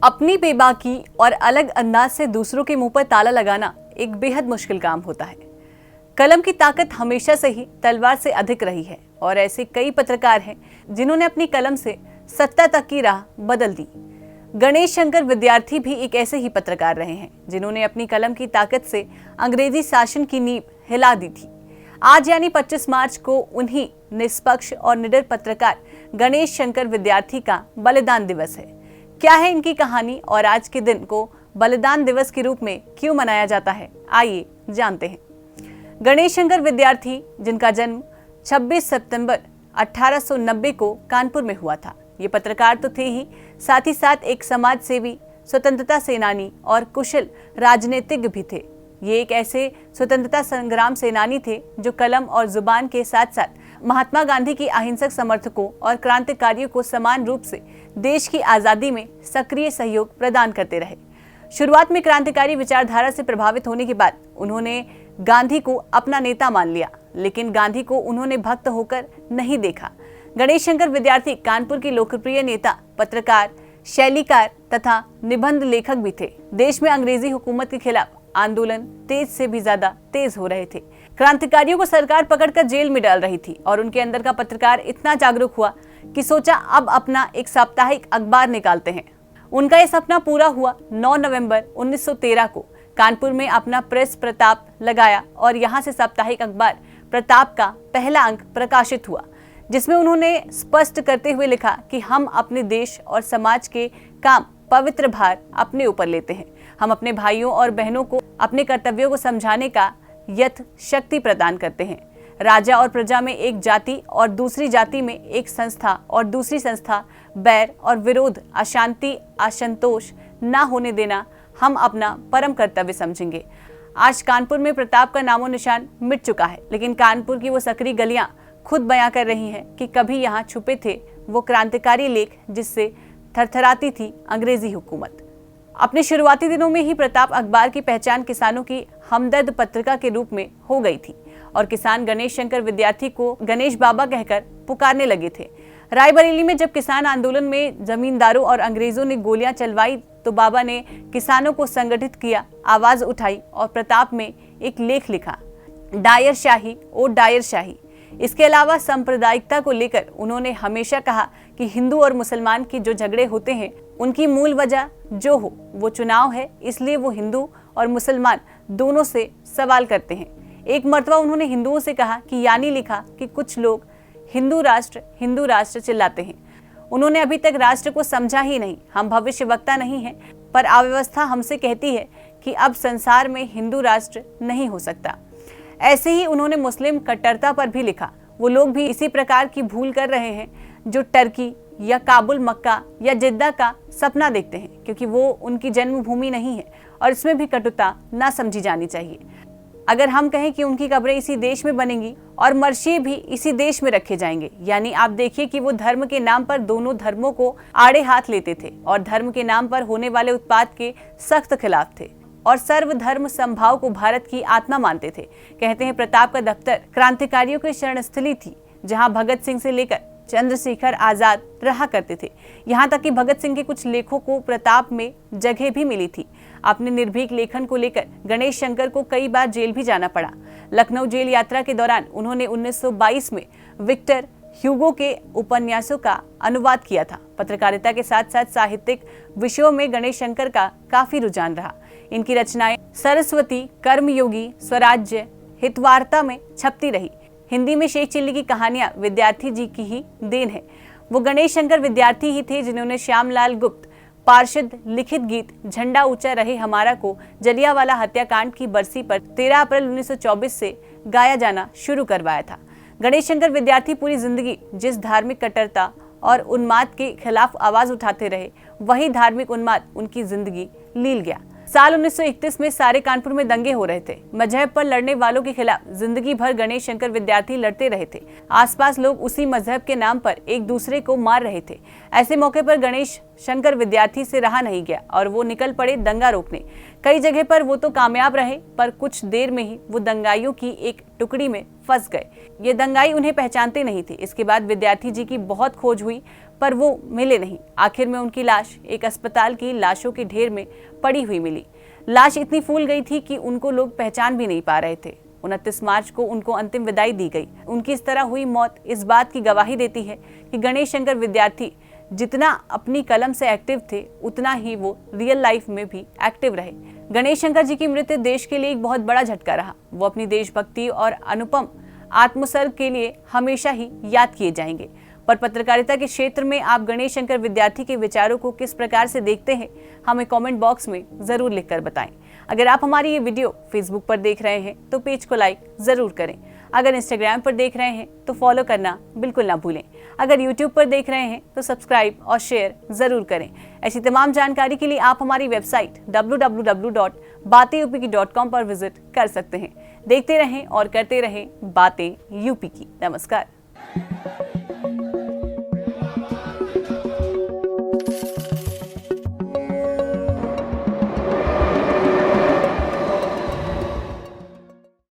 अपनी बेबाकी और अलग अंदाज से दूसरों के मुंह पर ताला लगाना एक बेहद मुश्किल काम होता है। कलम की ताकत हमेशा से ही तलवार से अधिक रही है और ऐसे कई पत्रकार हैं जिन्होंने अपनी कलम से सत्ता तक की राह बदल दी। गणेश शंकर विद्यार्थी भी एक ऐसे ही पत्रकार रहे हैं जिन्होंने अपनी कलम की ताकत से अंग्रेजी शासन की नींव हिला दी थी। आज यानी 25 मार्च को उन्हीं निष्पक्ष और निडर पत्रकार गणेश शंकर विद्यार्थी का बलिदान दिवस है। क्या है इनकी कहानी और आज के दिन को बलिदान दिवस के रूप में क्यों मनाया जाता है, आइए जानते हैं। गणेश शंकर विद्यार्थी, जिनका जन्म 26 सितंबर 1890 को कानपुर में हुआ था, ये पत्रकार तो थे ही साथ एक समाज सेवी, स्वतंत्रता सेनानी और कुशल राजनीतिज्ञ भी थे। ये एक ऐसे स्वतंत्रता संग्राम सेनानी थे जो कलम और जुबान के साथ साथ महात्मा गांधी की अहिंसक समर्थकों और क्रांतिकारियों को समान रूप से देश की आजादी में सक्रिय सहयोग प्रदान करते रहे। शुरुआत में क्रांतिकारी विचारधारा से प्रभावित होने के बाद उन्होंने गांधी को अपना नेता मान लिया, लेकिन गांधी को उन्होंने भक्त होकर नहीं देखा। गणेश शंकर विद्यार्थी कानपुर के लोकप्रिय नेता, पत्रकार, शैलीकार तथा निबंध लेखक भी थे। देश में अंग्रेजी हुकूमत के खिलाफ आंदोलन तेज से भी ज्यादा तेज हो रहे थे। क्रांतिकारियों को सरकार पकड़कर जेल में डाल रही थी और उनके अंदर का पत्रकार इतना जागरूक हुआ कि सोचा अब अपना एक साप्ताहिक अखबार निकालते हैं। उनका यह सपना पूरा हुआ। 9 नवंबर 1913 को कानपुर में अपना प्रेस प्रताप लगाया और यहाँ से साप्ताहिक अखबार प्रताप का पहला अंक प्रकाशित हुआ, जिसमें उन्होंने स्पष्ट करते हुए लिखा कि हम अपने देश और समाज के काम पवित्र भार अपने ऊपर लेते हैं। हम अपने भाइयों और बहनों को अपने कर्तव्यों को समझाने का यथ शक्ति प्रदान करते हैं। राजा और प्रजा में एक जाति और दूसरी जाति में एक संस्था और दूसरी संस्था, बैर और विरोध, अशांति, असंतोष न होने देना हम अपना परम कर्तव्य समझेंगे। आज कानपुर में प्रताप का नामो निशान मिट चुका है, लेकिन कानपुर की वो सकरी गलियां खुद बयां कर रही हैं कि कभी यहाँ छुपे थे वो क्रांतिकारी लेख जिससे थरथराती थी अंग्रेजी हुकूमत। अपने शुरुआती दिनों में ही प्रताप अखबार की पहचान किसानों की हमदर्द पत्रिका के रूप में हो गई थी और किसान गणेश शंकर विद्यार्थी को गणेश बाबा कहकर पुकारने लगे थे। रायबरेली में जब किसान आंदोलन में जमींदारों और अंग्रेजों ने गोलियां चलवाई तो बाबा ने किसानों को संगठित किया, आवाज उठाई और प्रताप में एक लेख लिखा, डायर शाही ओ डायर शाही। इसके अलावा सांप्रदायिकता को लेकर उन्होंने हमेशा कहा कि हिंदू और मुसलमान के जो झगड़े होते हैं उनकी मूल वजह जो हो वो चुनाव है, इसलिए वो हिंदू और मुसलमान दोनों से सवाल करते हैं। एक मर्तबा उन्होंने हिंदुओं से कहा कि यानी लिखा कि कुछ लोग हिंदू राष्ट्र चिल्लाते हैं। उन्होंने अभी तक राष्ट्र को समझा ही नहीं। हम भविष्यवक्ता नहीं हैं, पर अव्यवस्था हमसे कहती है कि अब संसार में हिंदू राष्ट्र नहीं हो सकता। ऐसे ही उन्होंने मुस्लिम कट्टरता पर भी लिखा। वो लोग भी इसी प्रकार की भूल कर रहे हैं जो टर्की या काबुल, मक्का या जिद्दा का सपना देखते हैं, क्योंकि वो उनकी जन्मभूमि नहीं है और इसमें भी कटुता ना समझी जानी चाहिए। अगर हम कहें कि उनकी कब्रें इसी देश में बनेंगी और मरशिये भी इसी देश में रखे जाएंगे, यानी आप देखिए कि वो धर्म के नाम पर दोनों धर्मों को आड़े हाथ लेते थे और धर्म के नाम पर होने वाले उत्पात के सख्त खिलाफ थे और सर्वधर्म संभाव को भारत की आत्मा मानते थे। कहते हैं प्रताप का दफ्तर क्रांतिकारियों की शरणस्थली थी, जहां भगत सिंह से लेकर चंद्रशेखर आजाद रहा करते थे। यहाँ तक कि भगत सिंह के कुछ लेखों को प्रताप में जगह भी मिली थी। अपने निर्भीक लेखन को लेकर गणेश शंकर को कई बार जेल भी जाना पड़ा। लखनऊ जेल यात्रा के दौरान उन्होंने 1922 में विक्टर ह्यूगो के उपन्यासों का अनुवाद किया था। पत्रकारिता के साथ साथ साहित्यिक विषयों में गणेश शंकर का काफी रुझान रहा। इनकी रचनाएं सरस्वती, कर्मयोगी, स्वराज्य, हितवार्ता में छपती रही। हिंदी में शेख चिल्ली की कहानियां विद्यार्थी जी की ही देन है। वो गणेश शंकर विद्यार्थी ही थे जिन्होंने श्यामलाल गुप्त पार्षद लिखित गीत झंडा ऊंचा रहे हमारा को जलियांवाला हत्याकांड की बरसी पर 13 अप्रैल 1924 से गाया जाना शुरू करवाया था। गणेश शंकर विद्यार्थी पूरी जिंदगी जिस धार्मिक कट्टरता और उन्माद के खिलाफ आवाज उठाते रहे, वही धार्मिक उन्माद उनकी जिंदगी लील गया। साल 1931 में सारे कानपुर में दंगे हो रहे थे। मजहब पर लड़ने वालों के खिलाफ जिंदगी भर गणेश शंकर विद्यार्थी लड़ते रहे थे। आसपास लोग उसी मजहब के नाम पर एक दूसरे को मार रहे थे। ऐसे मौके पर गणेश शंकर विद्यार्थी से रहा नहीं गया और वो निकल पड़े दंगा रोकने। कई जगह पर वो तो कामयाब रहे, पर कुछ देर में ही वो दंगाइयों की एक टुकड़ी में फंस गए। ये दंगाई उन्हें पहचानते नहीं थे। इसके बाद विद्यार्थी जी की बहुत खोज हुई, पर वो मिले नहीं। आखिर में उनकी लाश एक अस्पताल की लाशों के ढेर में पड़ी हुई मिली। लाश इतनी फूल गई थी कि उनको लोग पहचान भी नहीं पा रहे थे। 29 मार्च को उनको अंतिम विदाई दी गई। उनकी इस तरह हुई मौत इस बात की गवाही देती है कि गणेश शंकर विद्यार्थी जितना अपनी कलम से एक्टिव थे, उतना ही वो रियल लाइफ में भी एक्टिव रहे। गणेश शंकर जी की मृत्यु देश के लिए एक बहुत बड़ा झटका रहा। वो अपनी देशभक्ति और अनुपम आत्मसर्ग के लिए हमेशा ही याद किए जाएंगे। पर पत्रकारिता के क्षेत्र में आप गणेश शंकर विद्यार्थी के विचारों को किस प्रकार से देखते हैं, हमें कमेंट बॉक्स में जरूर लिखकर बताएं। अगर आप हमारी ये वीडियो फेसबुक पर देख रहे हैं तो पेज को लाइक जरूर करें। अगर इंस्टाग्राम पर देख रहे हैं तो फॉलो करना बिल्कुल ना भूलें। अगर यूट्यूब पर देख रहे हैं तो सब्सक्राइब और शेयर जरूर करें। ऐसी तमाम जानकारी के लिए आप हमारी वेबसाइट www.batenyup.com पर विजिट कर सकते हैं। देखते रहें और करते रहें बातें यूपी की। नमस्कार।